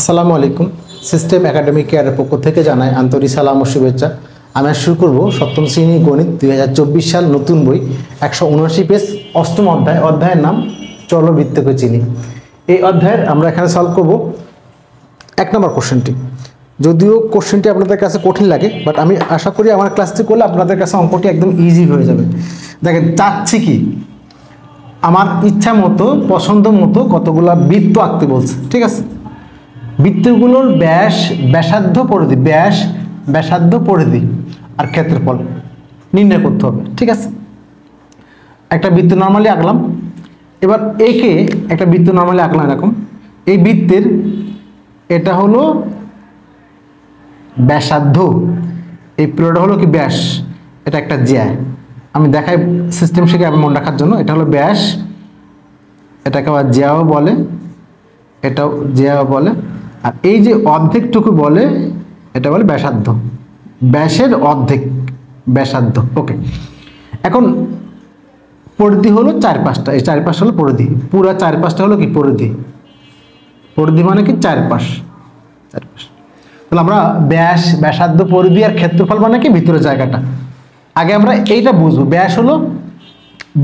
আসসালামু আলাইকুম। System academic কেয়ারের পক্ষ থেকে জানাই আন্তরিক সালাম ও শুভেচ্ছা। আমি শুরু করব সপ্তম শ্রেণী গণিত 2024 সাল নতুন বই 179 পেজ অষ্টম অধ্যায়ের নাম চলো বৃত্তকে চিনি। এই অধ্যায়ের আমরা এখানে সলভ করব 1 নম্বর কোশ্চেনটি। যদিও কোশ্চেনটি আপনাদের কাছে কঠিন লাগে, বাট আমি আশা করি আমার ক্লাসটি করলে আপনাদের কাছে অঙ্কটি একদম ইজি হয়ে যাবে। দেখেন, চাচ্ছি কি আমার ইচ্ছা মতো পছন্দ মতো কতগুলা বৃত্ত আঁকতে বলছে, ঠিক আছে। বৃত্তগুলোর ব্যাস, ব্যাসার্ধ, পরিধি, ব্যাস, ব্যাসার্ধ, পরিধি আর ক্ষেত্রফল নির্ণয় করতে হবে, ঠিক আছে। একটা বৃত্ত নর্মালি আঁকলাম। এবার একে একটা বৃত্ত নর্মালি আঁকলাম এরকম। এই বৃত্তের এটা হলো ব্যাসার্ধ, এই পুরোটা হলো কি ব্যাস, এটা একটা জ্যা। আমি দেখাই সিস্টেম শিখে আমি মনে রাখার জন্য। এটা হলো ব্যাস, এটাকে আবার জ্যাও বলে, এটাও জ্যাও বলে। আর এই যে অর্ধেকটুকু বলে এটা বলে ব্যাসার্ধ, ব্যাসের অর্ধেক ব্যাসার্ধ। ওকে, এখন পরিধি হলো 4-5টা, এই 4-5 হলো পরিধি, পুরা 4-5টা হলো কি পরিধি। পরিধি মানে কি 4-5। তাহলে আমরা ব্যাস, ব্যাসার্ধ, পরিধি আর ক্ষেত্রফল মানে কি ভিতরের জায়গাটা। আগে আমরা এইটা বুঝবো। ব্যাস হলো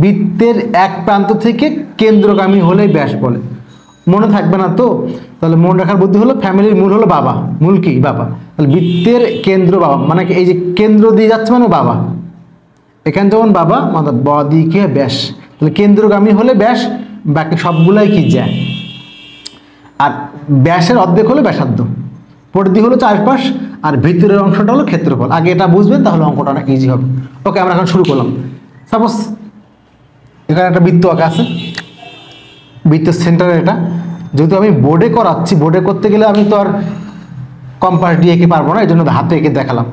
বৃত্তের এক প্রান্ত থেকে কেন্দ্রগামী হলেই ব্যাস বলে। মনে থাকবে না তো? তাহলে মনে রাখার বুদ্ধি হলো ফ্যামিলির মূল হলো বাবা। মূল কি? বাবা। তাহলে বৃত্তের কেন্দ্র বাবা, মানে কি এই যে কেন্দ্র দিয়ে যাচ্ছে মানে বাবা। এখানে যেমন বাবা মানে ব দিকে ব্যাস, তাহলে কেন্দ্রগামী হলে ব্যাস, বাকি সবগুলাই কি যায়। আর ব্যাসের অর্ধেক হলো ব্যাসার্ধ, পরিধি হলো 4-5 আর ভিতরের অংশটা হলো ক্ষেত্রফল। আগে এটা বুঝবেন, তাহলে অঙ্কটা অনেক ইজি হবে। ওকে, আমরা এখন শুরু করলাম। সাপোজ এখানে একটা বৃত্ত আঁকা আছে, বৃত্তের সেন্টারে এটা। যেহেতু আমি বোর্ডে করাচ্ছি, বোর্ডে করতে গেলে আমি তো আর কম্পাস দিয়ে এঁকে পারবো না, এই জন্য হাতে এঁকে দেখালাম।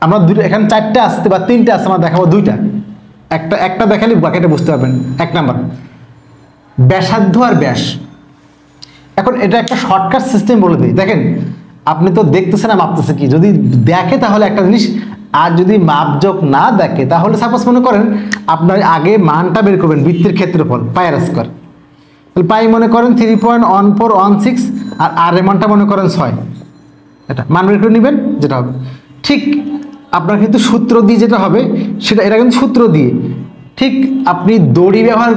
আমরা দুটো, এখানে 4টে আসতে বা 3টে আসতে, আমরা দেখাবো 2টা। একটা দেখালে বাকিটা বুঝতে পারবেন। 1 নাম্বার ব্যাসার্ধ আর ব্যাস। এখন এটা একটা শর্টকাট সিস্টেম বলে দিই। দেখেন, আপনি তো দেখতেছেন না মাপতেছে কি। যদি দেখে তাহলে একটা জিনিস, আর যদি মাপযোগ না দেখে তাহলে সাপোজ মনে করেন আপনার আগে মানটা বের করবেন, বৃত্তের ক্ষেত্রফল পায়ের স্কয়ার। তাহলে পাই মনে করেন 3.1416 আর আর এর মানটা মনে করেন 6। এটা মান বের করে নেবেন, যেটা হবে ঠিক আপনার কিন্তু সূত্র দিয়ে যেটা হবে সেটা, এটা কিন্তু সূত্র দিয়ে ঠিক আপনি দড়ি ব্যবহার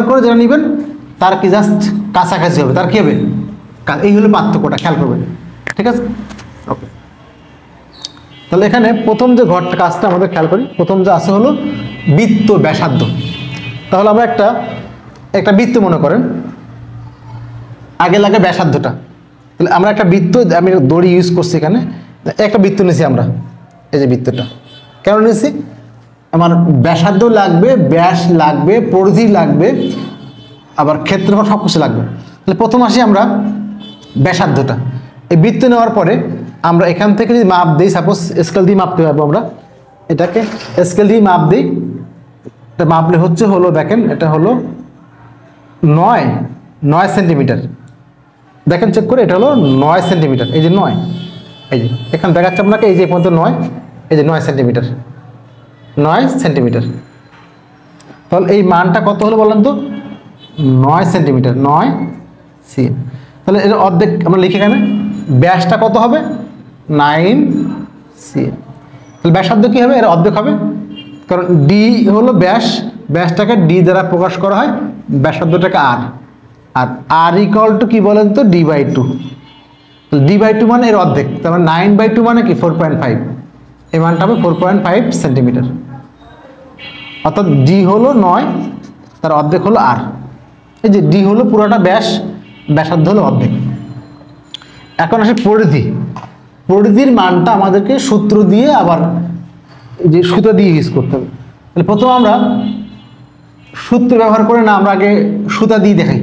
করে যেটা নেবেন তার কি জাস্ট কাছাকাছি হবে, তার কি হবে, এই হলো পার্থক্যটা, খেয়াল করবেন, ঠিক আছে। ওকে, তাহলে এখানে প্রথম যে ঘরটা কাজটা আমাদের খেয়াল করি। প্রথম যে আছে হলো বৃত্ত ব্যাসার্ধ। তাহলে আমরা একটা বৃত্ত মনে করেন, আগে লাগে ব্যাসার্ধটা। তাহলে আমরা একটা বৃত্ত, আমি দড়ি ইউজ করছি এখানে, একটা বৃত্ত নিয়েছি আমরা। এই যে বৃত্তটা কেন নিয়েছি, আমার ব্যাসার্ধ লাগবে, ব্যাস লাগবে, পরিধি লাগবে, আবার ক্ষেত্রফল সব কিছু লাগবে। তাহলে প্রথম আসি আমরা ব্যাসার্ধটা। এই বৃত্ত নেওয়ার পরে আমরা এখান থেকে যদি মাপ দিই, সাপোজ স্কেল দিয়ে মাপতে পারবো আমরা। এটাকে স্কেল দিয়ে মাপ দিই, এটা মাপলে হলো দেখেন, এটা হলো 9 সেন্টিমিটার। দেখেন চেক করে, এটা হলো 9 সেন্টিমিটার। এই যে 9, এই যে এখানে দেখাচ্ছে আপনাকে, এই যে পর্যন্ত 9, এই যে 9 সেন্টিমিটার, 9 সেন্টিমিটার। তাহলে এই মানটা কত হলো বলেন তো? 9 সেন্টিমিটার, 9 সিএম। তাহলে এর অর্ধেক আমরা লিখে এখানে, ব্যাসটা কত হবে? 9 সিএম। তাহলে ব্যাসার্ধ কি হবে? এর অর্ধেক হবে, কারণ ডি হলো ব্যাস, ব্যাসটাকে ডি দ্বারা প্রকাশ করা হয়, ব্যাসার্ধটাকে আর, আর আর ইকুয়াল টু কি বলেন তো? d/2। d/2 মানে এর অর্ধেক, তার মানে 9/2 মানে কি? 4.5। এই মানটা হবে 4.5 সেন্টিমিটার। অর্থাৎ ডি হলো 9, তার অর্ধেক হলো আর। এই যে ডি হলো পুরোটা ব্যাস, ব্যাসার্ধ হলো অর্ধেক। এখন আসে পরিধি। পরিধির মানটা আমাদেরকে সূত্র দিয়ে, আবার যে সুতা দিয়ে ইউজ করতে হবে। তাহলে প্রথম আমরা সূত্র ব্যবহার করে না, আমরা আগে সুতা দিয়ে দেখাই।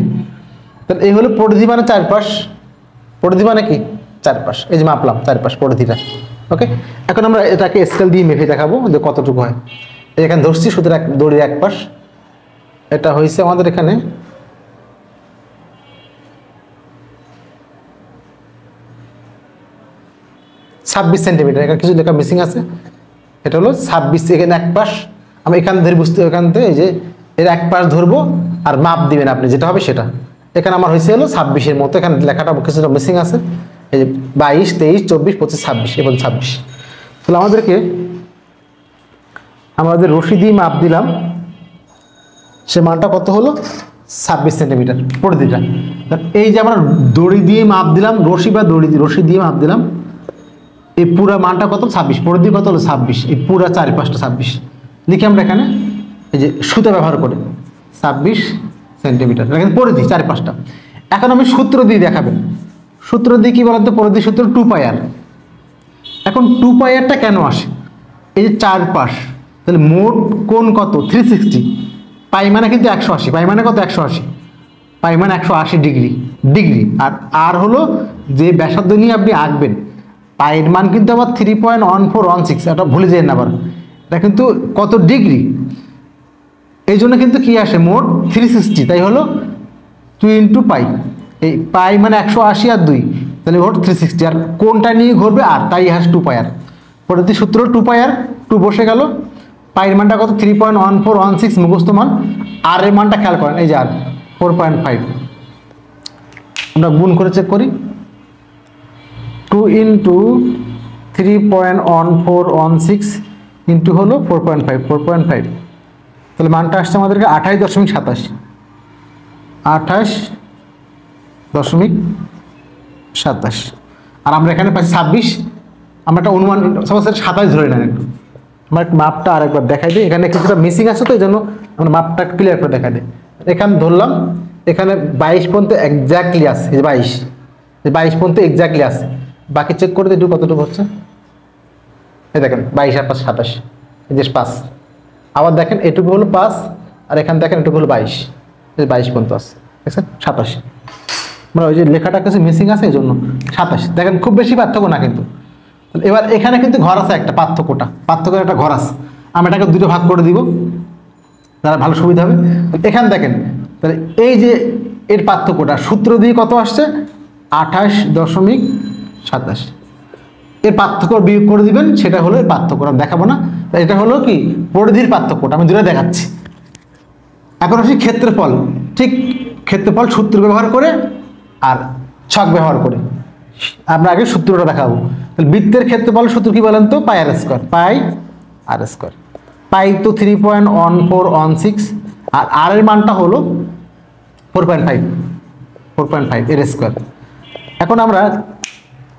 তাহলে এই হলো পরিধি মানে 4-5। পরিধি মানে কি? 4-5। এই যে মাপলাম 4-5 পরিধিটা। ওকে, এখন আমরা এটাকে স্কেল দিয়ে মেপে দেখাবো যে কতটুকু হয়। এখানে ধরছি সুতরাং দড়ির এক পাশ, এটা হয়েছে আমাদের এখানে 26 সেন্টিমিটার। এখানে কিছু লেখা মিসিং আছে, এটা হলো 26। এখানে এক পাশ আমি এখান ধরে বুঝতে, এখান থেকে এই যে এর এক পাশ ধরবো আর মাপ দিবেন আপনি, যেটা হবে সেটা। এখানে আমার হয়েছে হলো 26-এর মতো, এখানে লেখাটা কিছুটা মিসিং আছে, এই যে 22, 23, 24, 25, 26 এবং 26। তাহলে আমাদের রশি দিয়ে মাপ দিলাম, সে মানটা কত হলো 26 সেন্টিমিটার পরিধিটা। এই যে আমরা দড়ি দিয়ে মাপ দিলাম, রশি দিয়ে মাপ দিলাম, এই পুরা মানটা কত 26, পরিধি কত হলো 26, এই পুরা চারিপাশটা 26 লিখি আমরা এখানে এই যে সুতা ব্যবহার করে 26 সেন্টিমিটার, এখানে পরিধি চারিপাশটা। এখন আমি সূত্র দিয়ে দেখাবেন, সূত্র দিয়ে কি বলেন তো, পরিধি সূত্র 2πr। এখন 2πrটা কেন আসে, এই যে চারপাশ, তাহলে মোট কোণ কত 360, পাই মানে কিন্তু 180, পাই মানে কত 180, পাই মানে 180 ডিগ্রি। আর হলো যে ব্যাসার্ধ নিয়ে আপনি আঁকবেন, পাইয়ের মান কিন্তু আবার 3.1416, এটা ভুলে যাবেন না আবার, এটা কিন্তু কত ডিগ্রি, এই জন্য কিন্তু কি আসে মোট 360, তাই হলো 2 × পাই, এই পাই মানে 180 আর 2, তাহলে মোট 360, আর কোনটা নিয়ে ঘুরবে আর, তাই হাস 2πr। পরবর্তী সূত্র 2πr, 2 বসে গেল, পাইয়ের মানটা কত 3.1416 মুখস্থ মান, আর এর মানটা খেয়াল করেন এই যে আর 4.5, আমরা গুণ করে চেক করি, 2 × 3.1416 ইন্টু হলো 4.5, তাহলে মানটা আসছে আমাদেরকে 28.27, 28.27, আর আমরা এখানে পাচ্ছি 26, আমরা একটা অনুমান সাপোজ 27 ধরে নেন একটু, আমরা মাপটা আরেকবার দেখাই দিই, এখানে কিছুটা মিসিং আছে তো এই জন্য আমরা মাপটা ক্লিয়ার করে দেখাই দিই। এখানে ধরলাম এখানে 22 পর্যন্ত এক্স্যাক্টলি আছে, এই যে 22 পর্যন্ত এক্স্যাক্টলি আছে, বাকি চেক করে দিই কতটুকু হচ্ছে, এই দেখেন 22 আর 5 27, এই যে 5, আবার দেখেন এটুকু হলো 5, আর এখানে দেখেন এটুকু হলো 22, এই 22 পর্যন্ত আছে, দেখছেন 27, মানে ওই যে লেখাটা কিছু মিসিং আছে এই জন্য 27, দেখেন খুব বেশি পার্থক্য না কিন্তু। এবার এখানে কিন্তু ঘর আছে একটা, পার্থক্যের একটা ঘর আছে, আমি এটাকে দুটো ভাগ করে দিব, তারা ভালো সুবিধা হবে। এখানে দেখেন তাহলে এই যে এর পার্থক্যটা সূত্র দিয়ে কত আসছে 28.27, এর পার্থক্য বিয়োগ করে দিবেন, সেটা হলো এর পার্থক্য, আমি দেখাবো না, এটা হলো কি পরিধির পার্থক্যটা, আমি দুটো দেখাচ্ছি। এখন আসি ক্ষেত্রফল, ঠিক ক্ষেত্রফল সূত্র ব্যবহার করে আর ছক ব্যবহার করে, আমরা আগে সূত্রটা দেখাবো। তাহলে বৃত্তের ক্ষেত্রফল সূত্র কি বলেন তো, পাই আর স্কয়ার, পাই তো 3.1416, আর আর এর মানটা হলো 4.5 এর স্কয়ার। এখন আমরা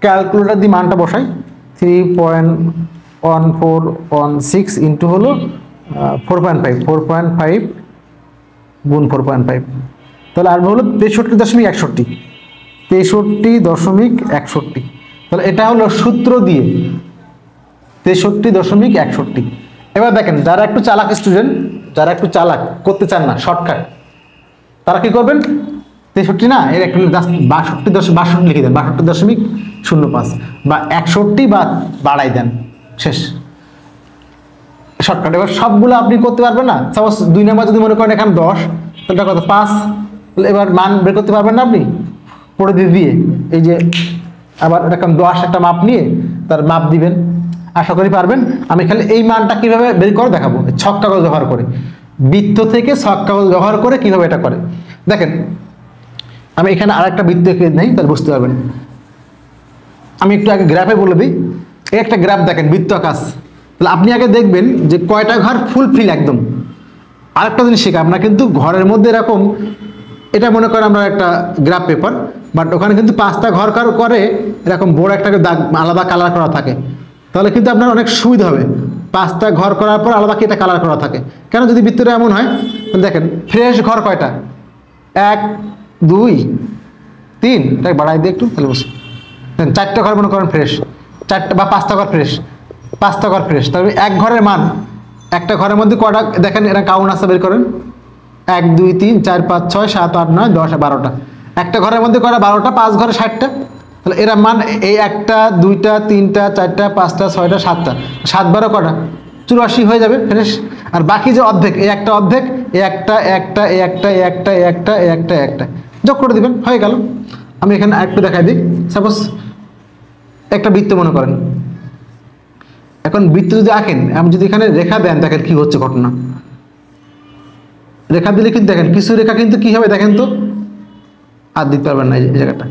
ক্যালকুলেটর দিয়ে মানটা বসাই, 3.1416 ইন্টু হলো 4.5 গুণ 4.5, তাহলে আর হলো 63.61, তাহলে এটা হলো সূত্র দিয়ে 63.61। এবার দেখেন যারা একটু চালাক স্টুডেন্ট, যারা একটু চালাক করতে চান না শর্টকাট, তারা কি করবেন, 63 না এর একটু 62 লিখে দেন, 62.05 বা 61 বা বাড়াই দেন, শেষ শর্টকাট। এবার সবগুলো আপনি করতে পারবেন না, সাপোজ 2 নাম্বার যদি মনে করেন এখানে 10, তাহলে কত 5, তাহলে এবার মান বের করতে পারবেন না আপনি পরিধি দিয়ে, এই যে আবার এরকম 10 একটা মাপ নিয়ে তার মাপ দিবেন, আশা করি পারবেন। আমি খালি এই মানটা কিভাবে বের করে দেখাবো, ছক কাগজ ব্যবহার করে, বৃত্ত থেকে ছক কাগজ ব্যবহার করে কিভাবে এটা করে দেখেন। আমি এখানে আরেকটা বৃত্ত নেই, তাহলে বুঝতে পারবেন। আমি একটু আগে গ্রাফে বলে দিই, এই একটা গ্রাফ দেখেন বৃত্ত আকাশ, তাহলে আপনি আগে দেখবেন যে কয়টা ঘর ফুলফিল একদম। আরেকটা জিনিস শেখা, আমরা কিন্তু ঘরের মধ্যে এরকম, এটা মনে করেন আমরা একটা গ্রাফ পেপার, বাট ওখানে কিন্তু 5টা ঘর করে এরকম বড় একটা দাগ আলাদা কালার করা থাকে, তাহলে কিন্তু আপনার অনেক সুবিধা হবে। 5টা ঘর করার পর আলাদা কি এটা কালার করা থাকে, কেন যদি বৃত্তটা এমন হয়, তাহলে দেখেন ফ্রেশ ঘর কয়টা, 1 2 3, এটাকে বাড়াই দিয়ে একটু, তাহলে বসে 4টা ঘর মনে করেন ফ্রেশ, 4টা বা 5টা ঘর ফ্রেশ, 5টা ঘর ফ্রেশ, তবে এক ঘরের মান, একটা ঘরের মধ্যে কয়টা দেখেন এরা কাউন্ট আছে বের করেন, 1 2 3 4 5 6 7 8 9 10 12টা, একটা ঘরের মধ্যে কয়টা 12টা, 5 ঘরে 60টা, তাহলে এরা মান এই 1টা 2টা 3টা 4টা 5টা 6টা 7টা, 7 12 কটা 84 হয়ে যাবে ফ্রেশ। আর বাকি যে অর্ধেক, এই একটা অর্ধেক, এই একটা যোগ করে দিবেন, হয়ে গেল। আমি এখানে একটু দেখাই দিই, সাপোজ একটা বৃত্ত মনে করেন, এখন বৃত্ত যদি আঁকেন, আমি যদি এখানে রেখা দেন, দেখেন কি হচ্ছে ঘটনা, রেখা দিলে কিন্তু দেখেন কিছু রেখা কিন্তু কি হবে দেখেন তো, আর দিতে পারবেন না এই জায়গাটা।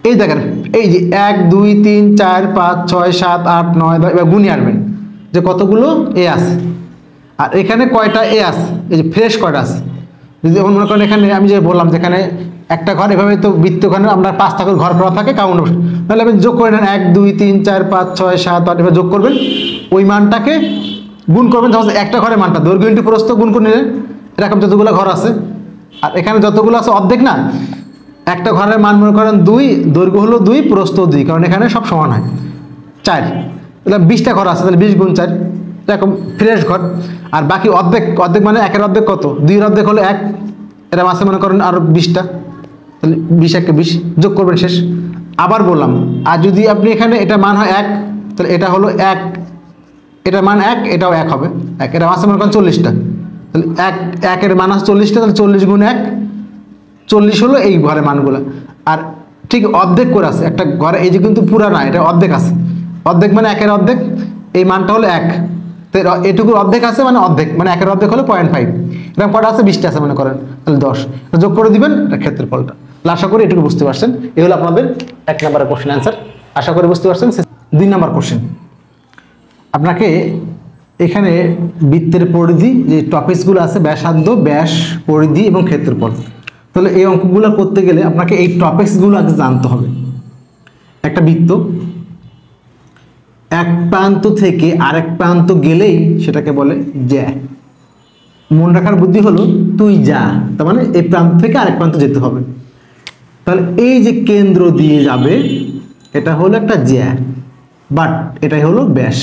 এই দেখেন এই যে 1 2 3 4 5 6 7 8 9 10, এবার গুণে আনবেন যে কতগুলো এ আছে আর এখানে কয়টা এ আছে, এই যে ফ্রেশ কয়টা আছে। যদি মনে করেন এখানে আমি যে বললাম যেখানে একটা ঘর এভাবে তো বৃত্তখানে আমরা 5টা করে ঘর করা থাকে কাউন্ট, তাহলে আপনি যোগ করে নেন 1 2 3 4 5 6 7 8 এবার যোগ করবেন, ওই মানটাকে গুণ করবেন। যখন একটা ঘরের মানটা দৈর্ঘ্য ইন্টু প্রস্থ গুণ করে নিলেন, এরকম যতগুলো ঘর আছে আর এখানে যতগুলো আছে অর্ধেক না, একটা ঘরের মান মনে করেন 2, দৈর্ঘ্য হলো 2, প্রস্থ 2, কারণ এখানে সব সমান হয় 4, তাহলে 20টা ঘর আছে, তাহলে 20 গুণ 4 এরকম ফ্রেশ ঘর। আর বাকি অর্ধেক, অর্ধেক মানে 1-এর অর্ধেক কত, 2-এর অর্ধেক হলো 1, এরকম আছে মনে করেন আরও 20টা, তাহলে 20 1 20 যোগ করবেন শেষ। আবার বললাম, আর যদি আপনি এখানে এটা মান হয় 1, তাহলে এটা হলো 1, এটা মান 1, এটাও 1 হবে 1, এটা আছে মনে করেন 40টা, তাহলে 1-এর মান আছে 40টা, তাহলে 40 গুণ 1 40 হলো এই ঘরের মানগুলো। আর ঠিক অর্ধেক করে আছে একটা ঘরে, এই যে কিন্তু পুরা না, এটা অর্ধেক আছে, অর্ধেক মানে 1-এর অর্ধেক, এই মানটা হলো 1, তো এটুকুর অর্ধেক আছে মানে অর্ধেক, মানে 1-এর অর্ধেক হলো 0.5, এরকম কটা আছে 20টা আছে মনে করেন, তাহলে 10 যোগ করে দিবেন ক্ষেত্রফলটা। আশা করি এটুকু বুঝতে পারছেন। এই হলো আপনাদের 1 নম্বরের কোশ্চেন অ্যান্সার, আশা করি বুঝতে পারছেন। 2 নম্বর কোশ্চেন, আপনাকে এখানে বৃত্তের পরিধি যে টপিকসগুলো আছে, ব্যাসার্ধ, ব্যাস, পরিধি এবং ক্ষেত্রফল, তাহলে এই অঙ্কগুলো করতে গেলে আপনাকে এই টপিকসগুলো আগে জানতে হবে। একটা বৃত্ত এক প্রান্ত থেকে আরেক প্রান্ত গেলেই সেটাকে বলে জ্যা। মনে রাখার বুদ্ধি হলো তুই যা, তার মানে এই প্রান্ত থেকে আরেক প্রান্ত যেতে হবে, তাহলে এই যে কেন্দ্র দিয়ে যাবে এটা হলো একটা জ্যা, বাট এটাই হলো ব্যাস,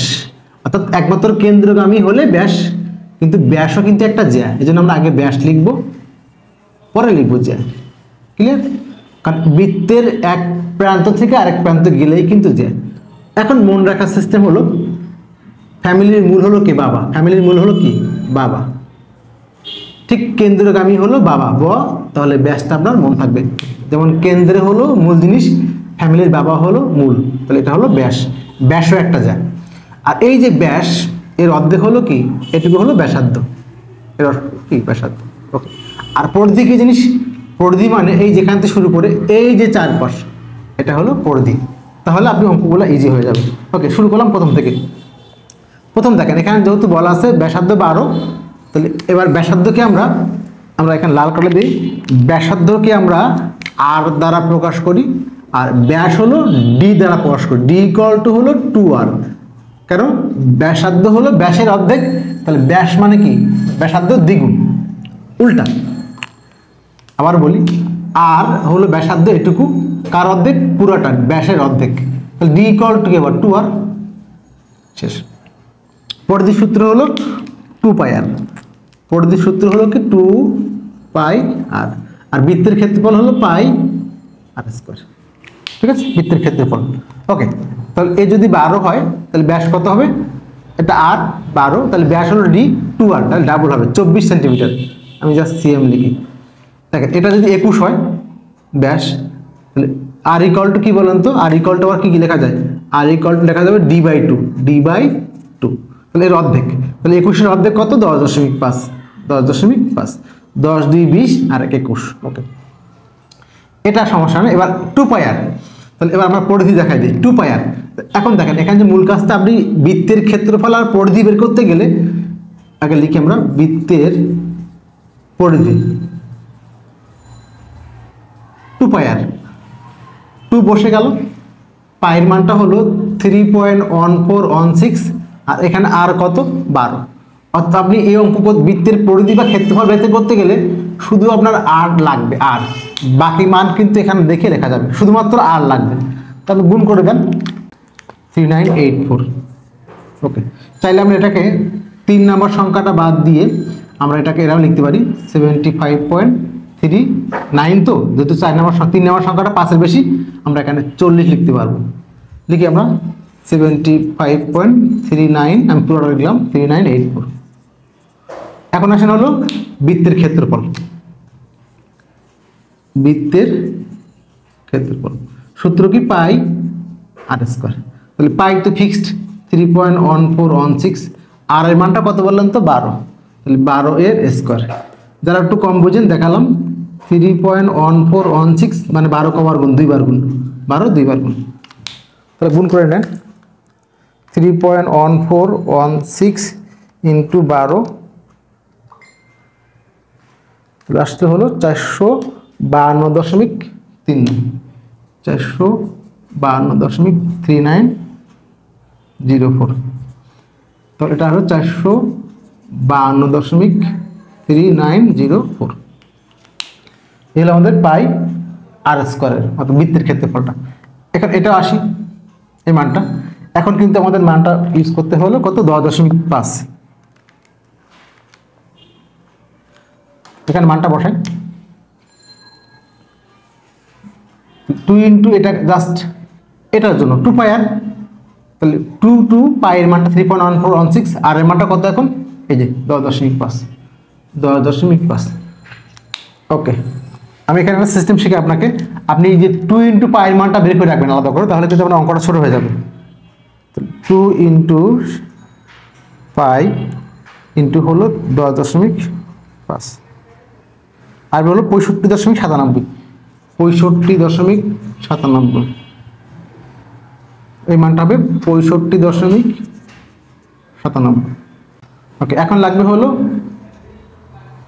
অর্থাৎ একমাত্র কেন্দ্রগামী হলে ব্যাস, কিন্তু ব্যাসও কিন্তু একটা জ্যা, এই জন্য আমরা আগে ব্যাস লিখবো পরে লিখবো জ্যা। ক্লিয়ার? কারণ বৃত্তের এক প্রান্ত থেকে আরেক প্রান্ত গেলেই কিন্তু জ্যা। এখন মনে রাখার সিস্টেম হলো ফ্যামিলির মূল হলো কি বাবা, ফ্যামিলির মূল হলো কি বাবা, ঠিক কেন্দ্রগামী হলো বাবা ব, তাহলে ব্যাসটা আপনার মন থাকবে। যেমন কেন্দ্রে হলো মূল জিনিস, ফ্যামিলির বাবা হলো মূল, তাহলে এটা হলো ব্যাস, ব্যাসও একটা যা। আর এই যে ব্যাস এর অর্ধেক হলো কি, এটুকু হলো ব্যাসার্ধ, এর কি ব্যাসার্ধ। ওকে, আর পরিধি কি জিনিস, পরিধি মানে এই যেখান থেকে শুরু করে এই যে চারপাশ, এটা হলো পরিধি। তাহলে আপনি অঙ্কগুলো ইজি হয়ে যাবে। ওকে, শুরু করলাম প্রথম থেকে। প্রথম দেখেন এখানে যেহেতু বলা আছে ব্যাসার্ধ 12, তাহলে এবার ব্যাসার্ধকে আমরা এখানে লাল কালার দিই, ব্যাসার্ধকে আমরা আর দ্বারা প্রকাশ করি, আর ব্যাস হলো ডি দ্বারা প্রকাশ করি, ডি ইকুয়াল টু হলো 2r, কারণ ব্যাসার্ধ হলো ব্যাসের অর্ধেক, তাহলে ব্যাস মানে কি ব্যাসার্ধ দ্বিগুণ, উল্টা। আবার বলি, আর হলো ব্যাসার্ধ এটুকু, কার অর্ধেক, পুরোটা ব্যাসের অর্ধেক, তাহলে ডি ইকুয়াল টু কি আবার 2r, শেষ। পরিধির সূত্র হলো 2πr, পরিধির সূত্র হলো কি 2πr, আর বৃত্তের ক্ষেত্রফল হলো πr²। ঠিক আছে, বৃত্তের ক্ষেত্রফল। ওকে, তাহলে এ যদি 12 হয় তাহলে ব্যাস কত হবে, এটা আর 12, তাহলে ব্যাস হলো ডি 2r, তাহলে ডাবল হবে 24 সেন্টিমিটার। আমি জাস্ট সিএম লিখি। দেখেন এটা যদি 21 হয় ব্যাস, তাহলে আর ইকুয়াল টু কি বলেন তো, আর ইকুয়াল টু আবার কি লেখা যায়, আর ইকুয়াল টু লেখা যাবে d/2, d/2, তাহলে এর অর্ধেক, তাহলে 21-এর অর্ধেক কত, 10.5, 10.5, 10 2 20 আর 21। ওকে, এটা সমস্যা না। এবার 2πr, তাহলে এবার আমরা পরিধি দেখাই দিই 2πr। এখন দেখেন এখানে যে মূল কাজটা, আপনি বৃত্তের ক্ষেত্রফল আর পরিধি বের করতে গেলে আগে লিখি আমরা বৃত্তের পরিধি 2πr, 2 বসে গেল, পায়ের মানটা হলো 3.1416, আর এখানে আর কত 12, অর্থাৎ আপনি এই অঙ্ক বৃত্তের পরিধি বা ক্ষেত্রফল বের করতে গেলে শুধু আপনার আর লাগবে, আর বাকি মান কিন্তু এখানে দেখে লেখা যাবে, শুধুমাত্র আর লাগবে, তাহলে গুণ করে দেন 3984। ওকে, চাইলে আমরা এটাকে 3 নম্বর সংখ্যাটা বাদ দিয়ে আমরা এটাকে এরাও লিখতে পারি 75.39, তো যেহেতু 3 নম্বর সংখ্যাটা 5-এর বেশি, আমরা এখানে 40 লিখতে পারবো। লিখি আমরা 75.39, আমি পুরোটা লিখলাম 3984। এখন আসেন হলো বৃত্তের ক্ষেত্রফল, বৃত্তের ক্ষেত্রফল সূত্র কি πr², তাহলে পাই তো ফিক্সড 3.1416, আর এর মানটা কত বললেন তো 12, তাহলে 12 এর স্কোয়ার। যারা একটু কম বুঝেন দেখালাম 3.1416 মানে 12 ক বার গুণ, 2 বার গুণ, 12 2 বার গুণ, তাহলে গুণ করে নেন 3.1416 ইন্টু 12 আসতে হলো 452.39, 452.3904। তো এটা হলো 452.3904। এই হলো আমাদের পাই আর স্কোয়ারের অর্থাৎ বৃত্তের ক্ষেত্রফলটা। এখানে এটা আসি এই মানটা, এখন কিন্তু আমাদের মানটা ইউজ করতে হলো কত, 10.5। এখানে মানটা বসাই 2 ইন্টু এটা জাস্ট এটার জন্য 2 পাই আর, তাহলে 2 পাই এর মানটা 3.1416 আর এর মানটা কত এখন এই যে 10.5, 10.5। ওকে, আমি এখানে একটা সিস্টেম শিখে আপনাকে, আপনি যে 2 ইন্টু পাই এর মানটা বের করে রাখবেন আলাদা করে, তাহলে কিন্তু আপনার অঙ্কটা ছোট হয়ে যাবে। 2 ইন্টু পাই ইন্টু হলো 10.5 আর হলো 65.97, 65.97, এই মানটা হবে 65.97। ওকে, এখন লাগবে হলো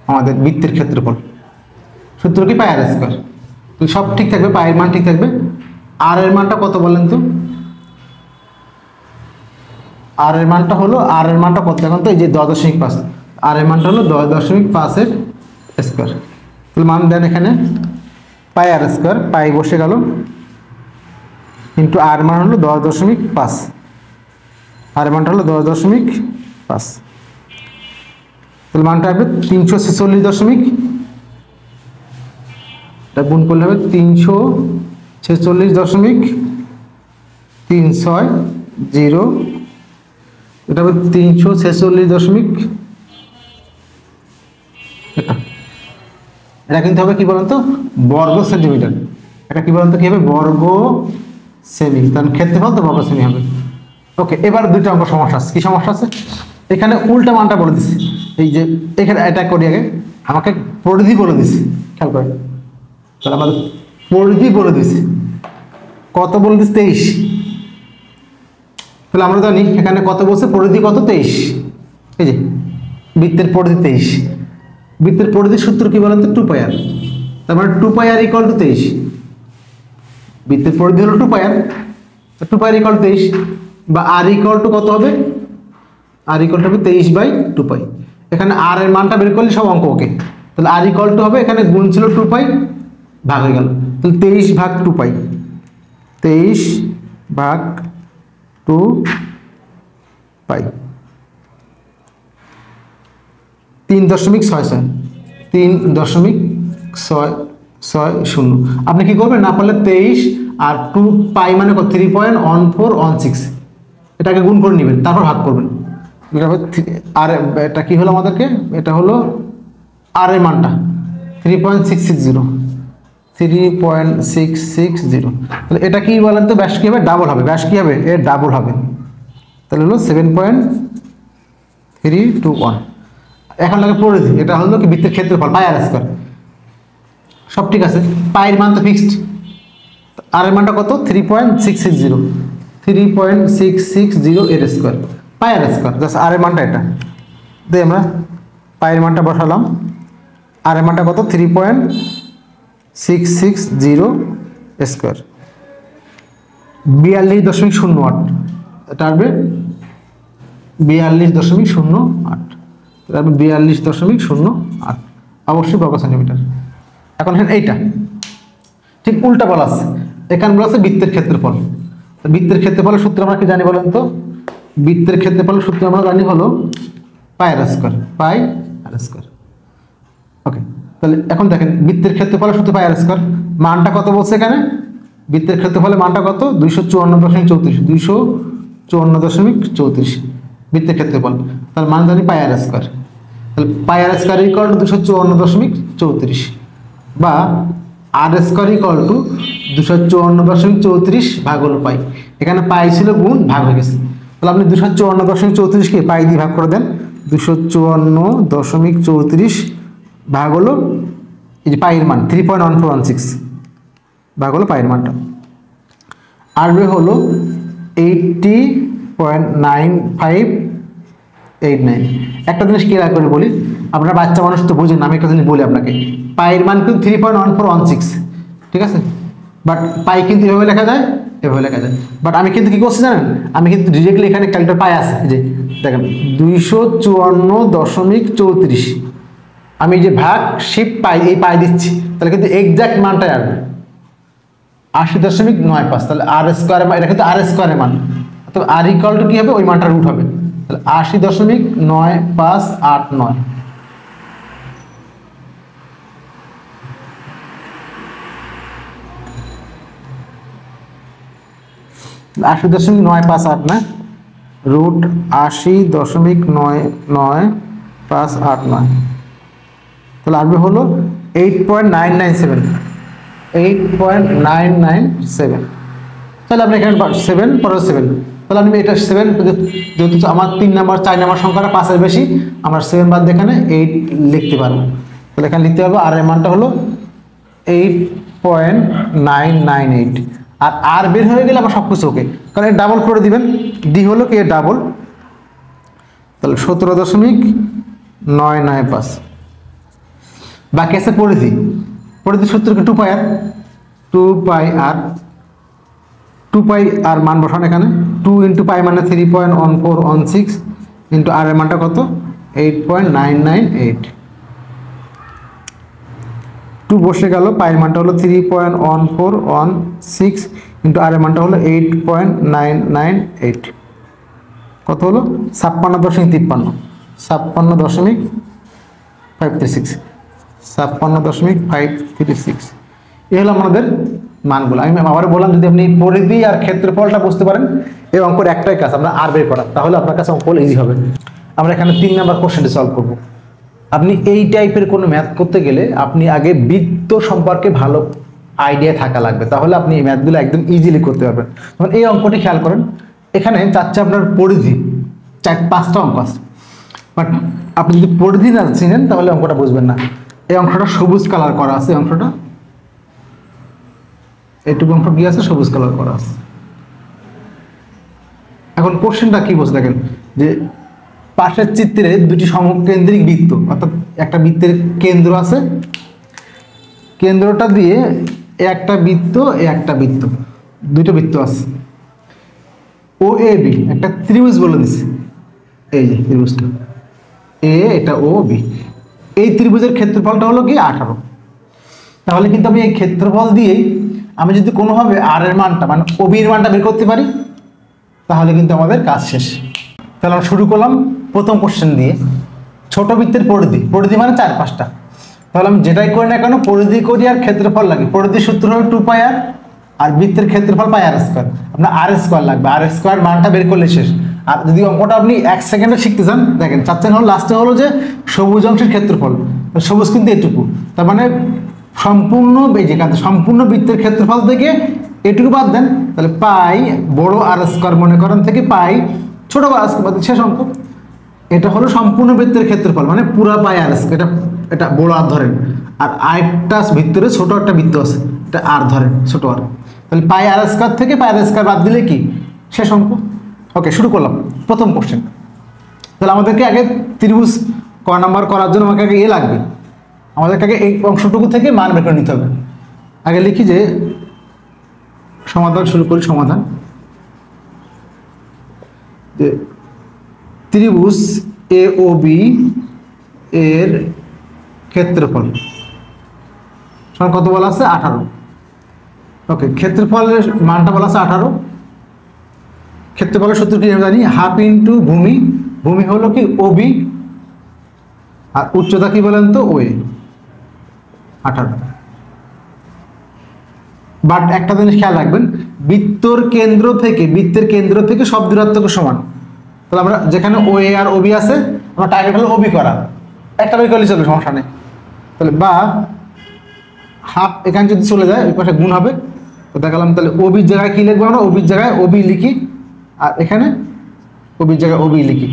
আমাদের বৃত্তের ক্ষেত্রফল। সূত্র কি, পাই আর স্কয়ার। তো সব ঠিক থাকবে, পায়ের মান ঠিক থাকবে। আর এর মানটা কত বলেন তো, আর এর মানটা হলো, আর এর মানটা কত এখন তো এই যে 10.5, আর এর মানটা হলো 10.5 এর স্কয়ার। তাহলে মান দেন এখানে পাই আর স্কয়ার, পাই বসে গেল কিন্তু আর মান হলো 10.5, আর মানটা হলো 10.5, তাহলে মানটা হবে 346, এটা গুণ করলে হবে 346.360, এটা হবে 346, এটা কিন্তু হবে কি বলেন তো, বর্গ সেন্টিমিটার। এটা কি বলেন তো, কি হবে, বর্গ সেমি, তার ক্ষেত্রফল তো বর্গ সেমি হবে। ওকে, এবার দুইটা অঙ্ক সমস্যা আছে। কি সমস্যা আছে, এখানে উল্টা মানটা বলে দিছি, এই যে এখানে এটা করি আগে, আমাকে পরিধি বলে দিছি, খেয়াল করে, তাহলে আমাদের পরিধি বলে দিছি, কত বলে দিছি 23। তাহলে আমরা জানি এখানে কত বলছে, পরিধি কত 23, এই যে বৃত্তের পরিধি 23। বৃত্তের পরিধির সূত্র কি বলেন তো, 2 পাই আর, তার মানে 2 পাই আর ইকুয়াল টু 23। বৃত্তের পরিধি হলো 2 পাই আর, 2 পাই আর ইকুয়াল টু 23, বা আর ইকুয়াল টু কত হবে, আর ইকুয়াল টু হবে 23/2 পাই। এখানে আর এর মানটা বের করলে সব অঙ্ক ওকে, তাহলে আর ইকুয়াল টু হবে, এখানে গুণ ছিল 2 পাই, ভাগ হয়ে গেল, তাহলে 23/2 পাই, 23/2 পাই, 3.66, 3.660। আপনি কি করবেন, না পারলে 23 আর 2 পাই মানে 3.1416, এটাকে গুণ করে নেবেন, তারপর ভাগ করবেন। আর এটা কি হলো আমাদেরকে, এটা হলো আর এর মানটা 3.660, 3.660। তাহলে এটা কি বলেন তো, ব্যাস কি হবে, ডাবল হবে, ব্যাস কি হবে, এর ডাবল হবে, তাহলে হলো 7.321। এখন লাগে পরিধি, এটা হলো কি বৃত্তের ক্ষেত্রফল, পাই আর স্কয়ার, সব ঠিক আছে, পায়ের মান তো ফিক্সড, আর এর মানটা কত 3.660, 3.660 এর স্কয়ার, পাই আর স্কয়ার, জাস্ট আর এর মানটা এটা দিয়ে আমরা পায়ের মানটা বসালাম, আর এর মানটা কত 3.660 স্কয়ার, 42.08, এটা আসবে 42.08, 42.08, অবশ্যই বর্গ সেন্টিমিটার। এখন এইটা ঠিক উল্টা বলা আছে, এখানে বলা আছে বৃত্তের ক্ষেত্রফল। বৃত্তের ক্ষেত্রফলের সূত্র আমরা কি জানি বলেন তো, বৃত্তের ক্ষেত্রফলের সূত্র আমরা জানি হলো পাই আর স্কয়ার, পাই আর স্কয়ার। ওকে, তাহলে এখন দেখেন বৃত্তের ক্ষেত্রফলের সূত্র পাই আর স্কয়ার, মানটা কত বলছে এখানে, বৃত্তের ক্ষেত্রফলের মানটা কত 254.34, 254.34 বৃত্তের ক্ষেত্রফল, তার মান জানি পাই আর স্কয়ার, তাহলে পাই আর স্কয়ার ইকুয়াল টু 254.34, বা আর স্কয়ার ইকুয়াল টু 254.34 ভাগ হলো পাই, এখানে পাই ছিল গুণ ভাগ হয়ে গেছে, তাহলে আপনি 254.34 কে পাই দিয়ে ভাগ করে দেন, 254.34 ভাগ হলো এই যে পাইয়ের মান 3.1416 ভাগ হলো পাইয়ের মানটা। আসবে হলো 80.9589। একটা জিনিস ক্লিয়ার করে বলি, আপনারা বাচ্চা মানুষ তো বুঝেন, আমি একটা জিনিস বলি আপনাকে, পাইয়ের মান কিন্তু 3.1416, ঠিক আছে, বাট পাই কিন্তু এভাবে লেখা যায়, এভাবে লেখা যায়। বাট আমি কিন্তু কি করছি জানেন, আমি কিন্তু ডিরেক্টলি এখানে ক্যালকুলেটর পাই আছে, যে দেখেন 254.34, আমি যে ভাগ শিফট পাই এই পাই দিচ্ছি, তাহলে কিন্তু এক্সাক্ট মানটাই আসবে 80.95। তাহলে আর স্কোয়ারের মান, এটা কিন্তু আর স্কোয়ারের মান, তো আর ইকুয়াল টু কি হবে, ওই মানটা রুট হবে, তাহলে 80.9589। 80.958 না, রুট 80.9959। তাহলে আসবে হলো 8.997, 8.997। তাহলে আপনি এখানে 7 পরে 7, তাহলে আমি এটা 7, যেহেতু আমার 3 নাম্বার 4 নাম্বার সংখ্যাটা 5-এর বেশি, আমার 7 বাদ দিয়ে এখানে 8 লিখতে পারবো। তাহলে এখানে লিখতে পারবো আর এর মানটা হলো 8.998। আর বের হয়ে গেলে আবার সব কিছু ওকে, কারণ এটা ডাবল করে দিবেন, ডি হলো কি ডাবল, তাহলে 17.995। বাকি আছে পরিধি, পরিধি সূত্রকে 2 পাই আর, 2 পাই আর, 2 পাই আর মান বসান এখানে, 2 ইন্টু পাই মানে 3.1416 ইন্টু আর এর মানটা কত, 8.998। 2 বসে গেল, পাইয়ের মানটা হলো 3.1416 ইন্টু আর এর মানটা হলো 8.998, কত হলো 56.53, 56.536, 56.536। এই হলো আমাদের মানগুলো। আমি আবার বললাম, যদি আপনি পরিধি আর ক্ষেত্রফলটা বুঝতে পারেন, এই অঙ্কের একটাই কাজ আমরা আর বের করা, তাহলে আপনার কাছে অঙ্ক ইজি হবে। আমরা এখানে 3 নাম্বার কোশ্চেনটি সলভ করব। আপনি এই টাইপের কোনো ম্যাথ করতে গেলে আপনি আগে বৃত্ত সম্পর্কে ভালো আইডিয়া থাকা লাগবে, তাহলে আপনি এই ম্যাথগুলো একদম ইজিলি করতে পারবেন। তখন এই অঙ্কটি খেয়াল করেন, এখানে চাচ্ছে আপনার পরিধি, 5টা অঙ্ক আছে, বাট আপনি যদি পরিধি না চিনেন তাহলে অঙ্কটা বুঝবেন না। এই অঙ্কটা সবুজ কালার করা আছে, অঙ্কটা এইটুকু অঙ্ক কি আছে, সবুজ কালার করা আছে। এখন কোশ্চেনটা কি বলছে দেখেন, যে পাশের চিত্রে দুটি সমকেন্দ্রিক বৃত্ত, অর্থাৎ একটা বৃত্তের কেন্দ্র আছে, কেন্দ্রটা দিয়ে একটা বৃত্ত, একটা বৃত্ত, দুটো বৃত্ত আছে, ও এ বি একটা ত্রিভুজ বলে দিচ্ছে, এই যে ত্রিভুজটা এ, এটা ও বি, এই ত্রিভুজের ক্ষেত্রফলটা হলো কি 18। তাহলে কিন্তু আমি এই ক্ষেত্রফল দিয়েই আমি যদি কোনোভাবে আর এর মানটা মানে ও বি এর মানটা বের করতে পারি, তাহলে কিন্তু আমাদের কাজ শেষ। তাহলে আমরা শুরু করলাম প্রথম কোশ্চেন দিয়ে, ছোট বৃত্তের পরিধি, পরিধি মানে 4-5টা। তাহলে আমি যেটাই করি না কেন পরিধি করি আর ক্ষেত্রফল লাগি, পরিধির সূত্র হলো 2 পাই আর, আর বৃত্তের ক্ষেত্রফল পাই আর স্কোয়ার, আপনার আর স্কোয়ার লাগবে, আর স্কোয়ার মানটা বের করলে শেষ। আর যদি অঙ্কটা আপনি 1 সেকেন্ডে শিখতে চান, দেখেন চাচ্ছেন হলো লাস্টে হলো যে সবুজ অংশের ক্ষেত্রফল, সবুজ কিন্তু এটুকু, তার মানে সম্পূর্ণ সম্পূর্ণ বৃত্তের ক্ষেত্রফল থেকে এটুকু বাদ দেন, তাহলে পাই বড় আর স্কোয়ার মনে করেন থেকে পাই ছোট আর স্কোয়ার শেষ অঙ্ক। এটা হলো সম্পূর্ণ বৃত্তের ক্ষেত্রফল, মানে পুরা পাই আর স্কোয়ার, এটা বড় আর ধরেন, আর আরেকটা ভিতরে ছোট একটা বৃত্ত আছে, এটা আর ধরেন ছোট আর, তাহলে পাই আর স্কোয়ার থেকে পাই আর স্কোয়ার বাদ দিলে কি শেষ অঙ্ক। ওকে, শুরু করলাম প্রথম কোশ্চেন। তাহলে আমাদেরকে আগে ত্রিভুজ ক নাম্বার করার জন্য আমাকে আগে লাগবে, আমাদেরকে আগে এই অংশটুকু থেকে মান বের করে নিতে হবে। আগে লিখি যে সমাধান শুরু করি। সমাধান যে ত্রিভুজ এ ও বি এর ক্ষেত্রফল কত বলা আছে 18। ওকে, ক্ষেত্রফলের মানটা বলা আছে 18। ক্ষেত্রফলের সূত্র কি আমি জানি, হাফ ইন্টু ভূমি, ভূমি হলো কি ওবি, আর উচ্চতা কি বলেন তো ওয়ে, 18। বাট একটা জিনিস খেয়াল রাখবেন, বৃত্তের কেন্দ্র থেকে সব দূরত্বকে সমান। তাহলে আমরা যেখানে ও এ আর ওবি আছে, আমরা টার্গেট হলো ওবি করা, একটা বের করলে চলবে, সমস্যা নেই। তাহলে বা হাফ এখানে যদি চলে যায় ওই পাশে গুণ হবে, তো দেখালাম। তাহলে ওবির জায়গায় কি লিখবো আমরা, ওবির জায়গায় ওবি লিখি, আর এখানে ওবির জায়গায় ওবি লিখি।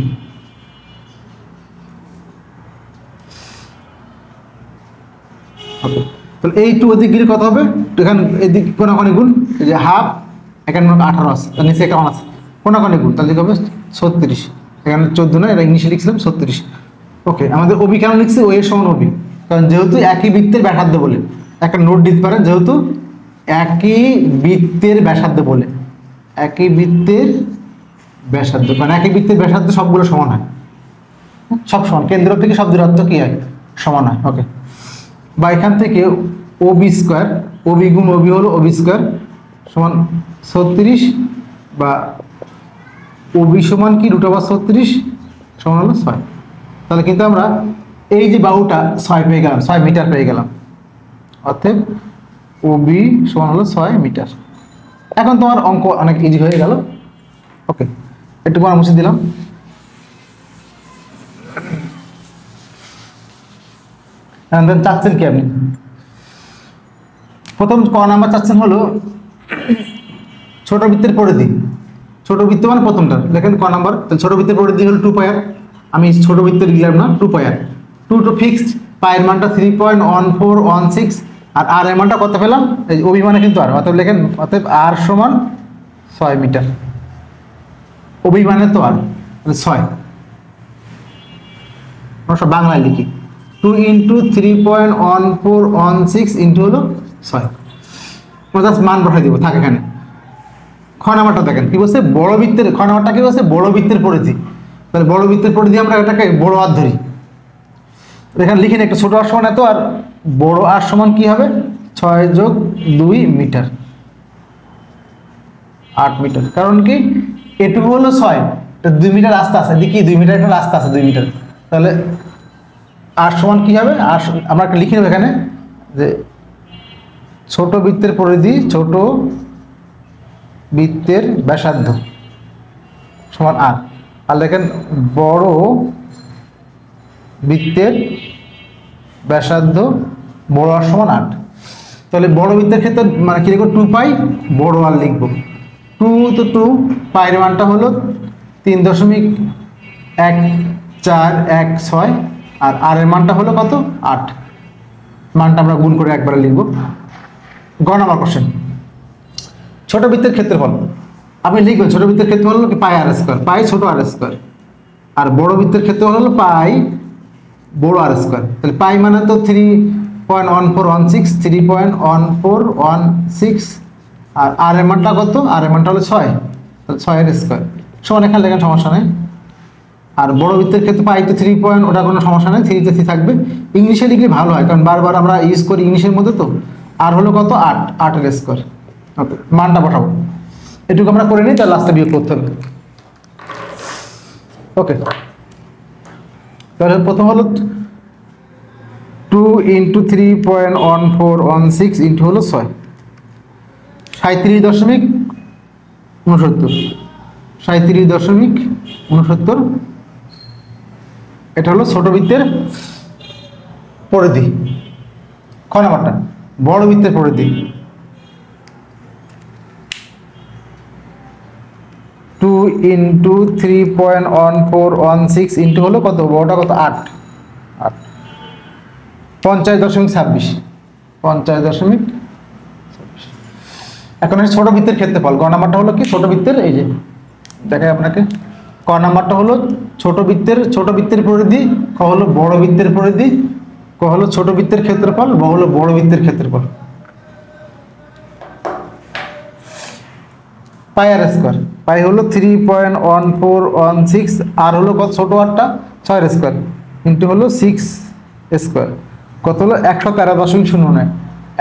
ওকে, তাহলে এই 2 ওদিক গেলে কত হবে? এখানে এদিক কোনাকুনি গুণ, এই যে হাফ, এখানে 18 আছে, তার নিচে 51 আছে, কোনাকুনি গুণ, তাহলে হবে 36। এখানে 14 না, এটা ইংলিশে লিখছিলাম 36। ওকে, আমাদের ওবি কেন লিখছি? ও এর সমান ওবি, কারণ যেহেতু একই বৃত্তের ব্যাসার্ধ বলে, একটা নোট দিতে পারেন, যেহেতু একই বৃত্তের ব্যাসার্ধ বলে, একই বৃত্তের ব্যাসার্ধ, কারণ একই বৃত্তের ব্যাসার্ধ সবগুলো সমান হয়, সব সমান, কেন্দ্র থেকে সব দূরত্ব কি হয়? সমান হয়। ওকে, বা এখান থেকে ওবি স্কোয়ার, ওবি গুণ ওবি হলো ওবি স্কোয়ার সমান 36, বা ওবি সমান কি √36 সমান হলো 6। তাহলে কিন্তু আমরা এই যে বাহুটা 6 পেয়ে গেলাম, 6 মিটার পেয়ে গেলাম, অতএব ওবি সমান হলো 6 মিটার। এখন তোমার অঙ্ক অনেক ইজি হয়ে গেল। ওকে, একটু আর মুছে দিলাম। চাচ্ছেন কি আপনি? প্রথম ক নাম্বার চাচ্ছেন হলো ছোট বৃত্তের পরিধি। ছোট বৃত্ত মানে প্রথমটা দেখেন ক নাম্বার, ছোট বৃত্তের পরিধি হলো 2 পায়ার। আমি ছোট বৃত্ত লিখলাম না, 2 পায়ার, 2 টু ফিক্সড, পায়ের মানটা 3.1416, আর আর এর মানটা কত পেলাম? এই অভিমানে কিন্তু আর, অতএব লেখেন, অতএব আর সমান 6 মিটার। অভিমানে তো আর 6, আমরা সব বাংলায় লিখি, 2 ইন্টু 3.1416 ইন্টু হলো 6, আমরা জাস্ট মান বসাই দিব, থাক এখানে। খ নাম্বারটা দেখেন কি বলছে, বড় বৃত্তের, খ নাম্বারটা কি বলছে? বড় বৃত্তের পরিধি। তাহলে বড় বৃত্তের পরিধি আমরা এটাকে বড় আর ধরি, এখানে লিখেন একটা ছোট আর সমান এত, আর বড় আর সমান কি হবে? 6 যোগ 2 মিটার, 8 মিটার। কারণ কি এটুকু হলো 6, 2 মিটার রাস্তা আছে, দেখি 2 মিটার একটা রাস্তা আছে 2 মিটার, তাহলে আর সমান কি হবে? আর আমরা একটা লিখে নেব এখানে যে ছোট বৃত্তের পরিধি, ছোট বৃত্তের ব্যাসার্ধ সমান আর, আর দেখেন বড় বৃত্তের ব্যাসার্ধ বড় আর সমান 8। তাহলে বড় বৃত্তের ক্ষেত্রে মানে কি লিখবো? 2 পাই, বড় আর লিখবো 2, তো 2 পায়ের মানটা হলো 3.1416, আর আর এর মানটা হলো কত? 8। মানটা আমরা গুণ করে একবারে লিখবো। গ নাম্বার কোশ্চেন, ছোট বৃত্তের ক্ষেত্রফল আপনি লিখবেন, ছোট বৃত্তের ক্ষেত্রফল হলো কি পাই আর স্কোয়ার, পাই ছোট আর স্কোয়ার, আর বড় বৃত্তের ক্ষেত্রফল হলো পাই বড় আর স্কোয়ার। তাহলে পাই মানে তো 3.1416, 3.1416, আর আর এর মানটা কত? আর এর মানটা হলো 6, তাহলে 6 এর স্কোয়ার সমান, এখানে লেখেন সমস্যা নেই। আর বড় বৃত্তের ক্ষেত্রে পাই তো 3 পয়েন্ট, ওটা কোনো সমস্যা নেই, 3 তে 3 থাকবে। ইংলিশে লিখলে ভালো হয়, কারণ বারবার আমরা ইউজ করি ইংলিশের মধ্যে, তো আর হলো কত? 8, 8 এর স্কোয়ার। ওকে, মানটা বসাবো, এটুকু আমরা করে নিই, তার লাস্টে বিয়োগ করতে হবে। ওকে, তাহলে প্রথম হলো 2 ইন্টু 3.1416 ইন্টু হলো 6, 37.69, 37.69, এটা হলো ছোট বৃত্তের পরিধি। খ নাম্বারটা বড় বৃত্তের পরিধি, 2 ইন্টু 3.1416 ইন্টু হলো কত? বড়টা কত? 8, 50.26, 50.26। এখন ছোট বৃত্তের ক্ষেত্রফল, গ নাম্বারটা হলো কি ছোট বৃত্তের, এই যে দেখাই আপনাকে, ক নাম্বারটা হলো ছোট বৃত্তের পরিধি, ক হলো বড় বৃত্তের পরিধি, ক হলো ছোট বৃত্তের ক্ষেত্রফল, ব হলো বড় বৃত্তের ক্ষেত্রফল। পাই আর স্কোয়ার, পাই হলো 3.1416, আর হলো কত? ছোট আরটা 6 এর স্কোয়ার ইন্টু হলো 6 স্কোয়ার, কত হলো? 113.09,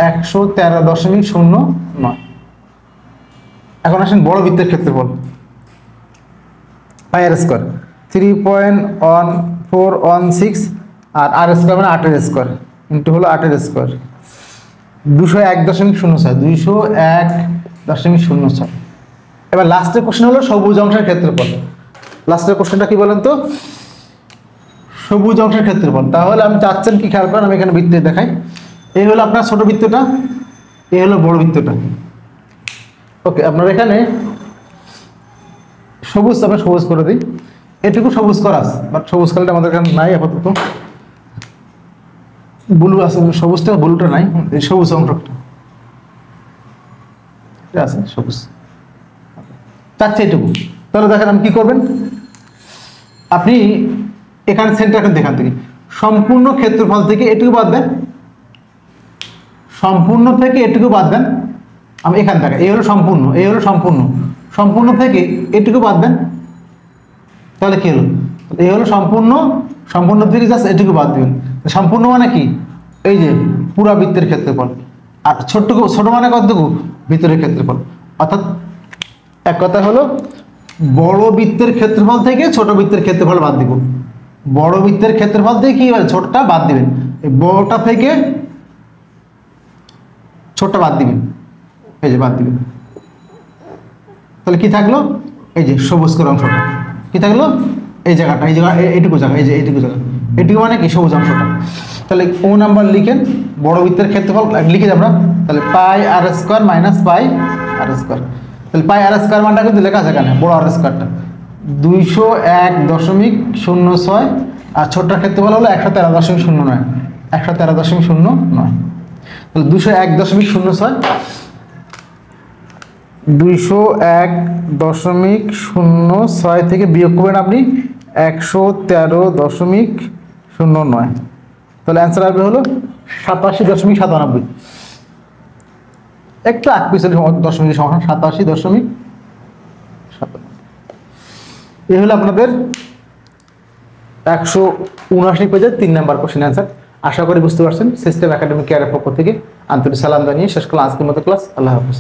113.09। এখন আসেন বড় বৃত্তের ক্ষেত্রফল, পাই আর স্কোয়ার 3.1416, আর আর স্কোয়ার মানে 8 এর স্কোয়ার ইন্টু হলো 8 এর স্কোয়ার, 201.06, 201.06। এবার লাস্টের কোশ্চেন হলো সবুজ অংশের ক্ষেত্রফল। লাস্টের কোশ্চেনটা কি বলেন তো? সবুজ অংশের ক্ষেত্রফল। তাহলে আমি চাচ্ছেন কি, খেয়াল করেন, আমি এখানে বৃত্তে দেখাই, এই হলো আপনার ছোট বৃত্তটা, এই হলো বড় বৃত্তটা। ওকে, আপনার এখানে সবুজ, আমরা সবুজ করে দিই, এটুকু সবুজ করা আছে, বাট সবুজ কালারটা আমাদের এখানে নাই আপাতত। ব্লু আছে, সবুজটা ব্লুটা নাই, এই সবুজ অংশটা আছে, সবুজ চাচ্ছে এটুকু। তাহলে দেখেন আপনি কি করবেন, আপনি এখানে সেন্টার দেখান থেকে সম্পূর্ণ ক্ষেত্রফল থেকে এটুকু বাদ দেন, সম্পূর্ণ থেকে এটুকু বাদ দেন। আমি এখান থেকে এই হলো সম্পূর্ণ, এই হলো সম্পূর্ণ, সম্পূর্ণ থেকে এটুকু বাদ দেন, তাহলে কি হলো, এই হলো সম্পূর্ণ, সম্পূর্ণ থেকে জাস্ট এটুকু বাদ দিবেন। সম্পূর্ণ মানে কি, এই যে পুরা বৃত্তের ক্ষেত্রফল, আর ছোট মানে কতটুকু, ভিতরের ক্ষেত্রফল। অর্থাৎ এক কথা হলো বড় বৃত্তের ক্ষেত্রফল থেকে ছোট বৃত্তের ক্ষেত্রফল বাদ দিব, বড় বৃত্তের ক্ষেত্রফল থেকে কি হবে, ছোটটা বাদ দিবেন, এই বড়টা থেকে ছোটটা বাদ দিবেন, এই যে বাদ দিবেন। তাহলে কি থাকলো, এই যে সবুজ করে অংশটা কি থাকলো, এই জায়গাটা, এই জায়গা, এইটুকু জায়গা, এই যে এইটুকু জায়গা, এটুকু মানে কি সবুজ অংশটা। তাহলে ও নাম্বার লিখেন, বড় বৃত্তের ক্ষেত্রফল লিখে আমরা, তাহলে পাই আর স্কোয়ার মাইনাস পাই আর স্কোয়ার। তাহলে পাই আর স্কোয়ার মানটা কিন্তু লেখা আছে এখানে, বড় আর স্কোয়ারটা 201.06 আর ছোটটার ক্ষেত্রফল হলো 113.09, 113.09। তাহলে 201.06, 201.06 থেকে বিয়োগ করবেন আপনি 113.09, তাহলে অ্যান্সার আসবে হলো 87.97। একটু আগ পিছনে দশমিকের সমান 87.97। এই হলো আপনাদের 179 পেজের 3 নাম্বার কোশ্চেন অ্যান্সার। আশা করি বুঝতে পারছেন। সিস্টেম একাডেমিক কেয়ারের পক্ষ থেকে আন্তরিক সালাম জানিয়ে শেষ করলাম আজকের মতো ক্লাস। আল্লাহ হাফেজ।